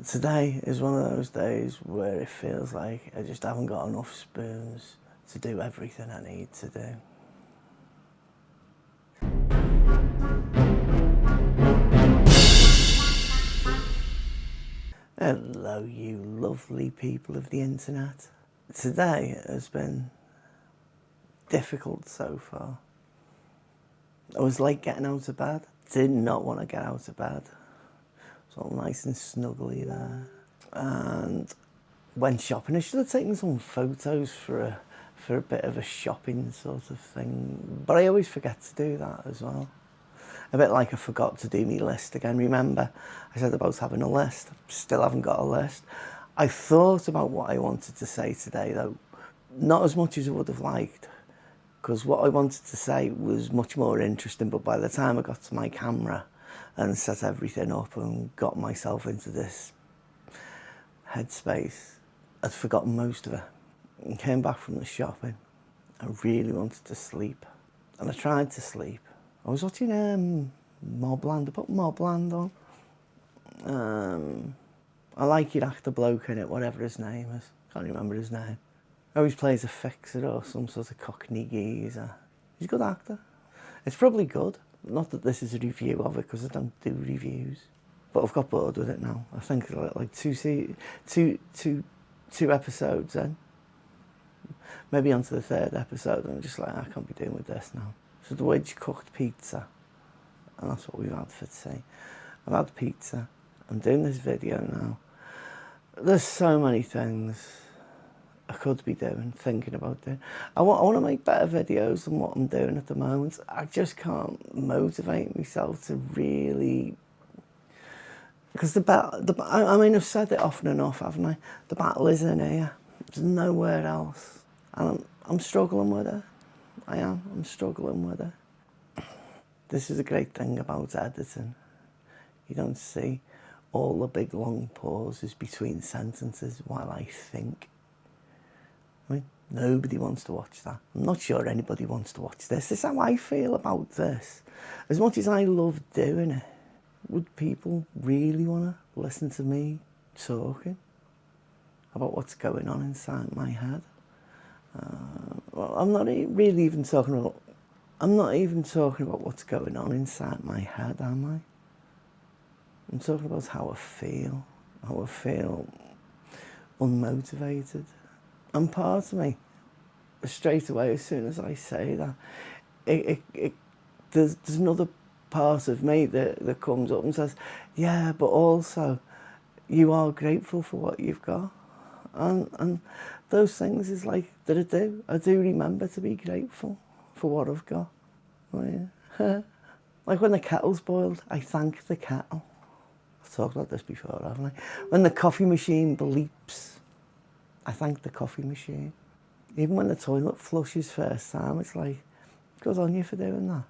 Today is one of those days where it feels like I just haven't got enough spoons to do everything I need to do. Hello, you lovely people of the internet. Today has been difficult so far. I was late getting out of bed. Did not want to get out of bed. It's all nice and snuggly there. And went shopping. I should have taken some photos for a bit of a shopping sort of thing. But I always forget to do that as well. A bit like I forgot to do my list again. Remember, I said about having a list. Still haven't got a list. I thought about what I wanted to say today, though. Not as much as I would have liked, because what I wanted to say was much more interesting, but by the time I got to my camera and set everything up and got myself into this headspace, I'd forgotten most of it. And came back from the shopping. I really wanted to sleep. And I tried to sleep. I was watching Mobland. I put Mobland on. I like your actor bloke in it, whatever his name is. Can't remember his name. Always plays a fixer or some sort of cockney geezer. He's a good actor. It's probably good. Not that this is a review of it, because I don't do reviews. But I've got bored with it now. I think like two episodes in. Maybe onto the third episode, and I'm just like, I can't be doing with this now. So the wedge cooked pizza, and that's what we've had for tea. I've had pizza. I'm doing this video now. There's so many things I could be doing, thinking about doing. I want to make better videos than what I'm doing at the moment. I just can't motivate myself to really... Because I mean, I've said it often enough, haven't I? The battle is in here. There's nowhere else. And I'm struggling with it. I'm struggling with it. This is a great thing about editing. You don't see all the big long pauses between sentences while I think. I mean, nobody wants to watch that. I'm not sure anybody wants to watch this. This is how I feel about this. As much as I love doing it, would people really want to listen to me talking about what's going on inside my head? Well, I'm not really even talking about... I'm not even talking about what's going on inside my head, am I? I'm talking about how I feel unmotivated. And part of me, straight away, as soon as I say that, there's another part of me that comes up and says, yeah, but also, you are grateful for what you've got. And those things is like, that I do remember to be grateful for what I've got. Like when the kettle's boiled, I thank the kettle. I've talked about this before, haven't I? When the coffee machine bleeps, I thank the coffee machine. Even when the toilet flushes first time, it's like, good on you for doing that.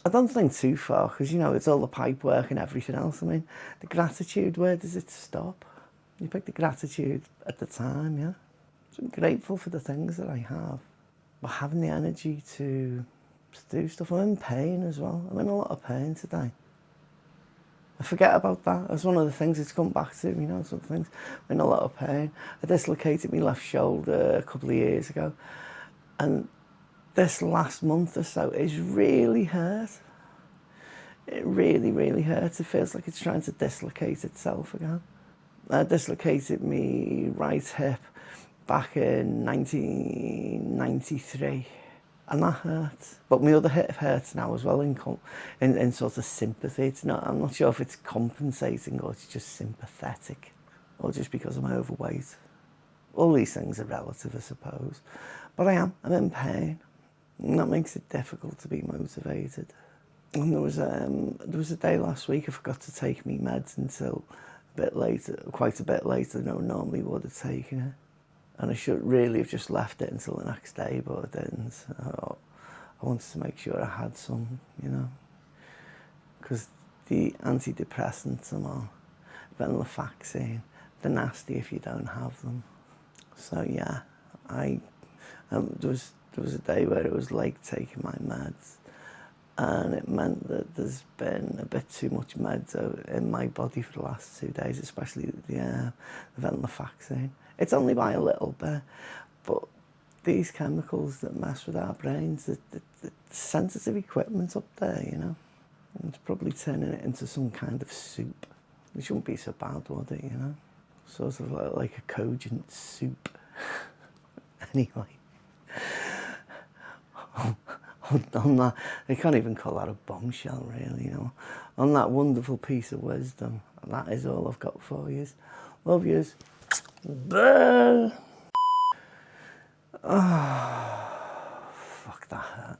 I don't think too far, because, you know, it's all the pipe work and everything else. I mean, the gratitude, where does it stop? You pick the gratitude at the time, yeah? So I'm grateful for the things that I have. But having the energy to do stuff, I'm in pain as well. I'm in a lot of pain today. I forget about that. That's one of the things that's come back to me, you know, some things. I'm in a lot of pain. I dislocated my left shoulder a couple of years ago. And this last month or so is really hurt. It really, really hurts. It feels like it's trying to dislocate itself again. I dislocated my right hip back in 1993. And that hurts. But my other hip hurts now as well in sort of sympathy. I'm not sure if it's compensating or it's just sympathetic. Or just because I'm overweight. All these things are relative, I suppose. But I'm in pain. And that makes it difficult to be motivated. And there was a day last week I forgot to take me meds until a bit later, quite a bit later than I normally would have taken it. And I should really have just left it until the next day, but I didn't. I wanted to make sure I had some, you know. Because the antidepressants I'm on, venlafaxine, they're nasty if you don't have them. So yeah, there was a day where it was late taking my meds, and it meant that there's been a bit too much meds in my body for the last 2 days, especially the venlafaxine. It's only by a little bit, but these chemicals that mess with our brains, the sensitive equipment's up there, you know. And it's probably turning it into some kind of soup. It shouldn't be so bad, would it, you know? Sort of like a cogent soup. Anyway. On that, I can't even call that a bombshell, really, you know. On that wonderful piece of wisdom, that is all I've got for yous. Love yous. Oh, fuck, that hurt.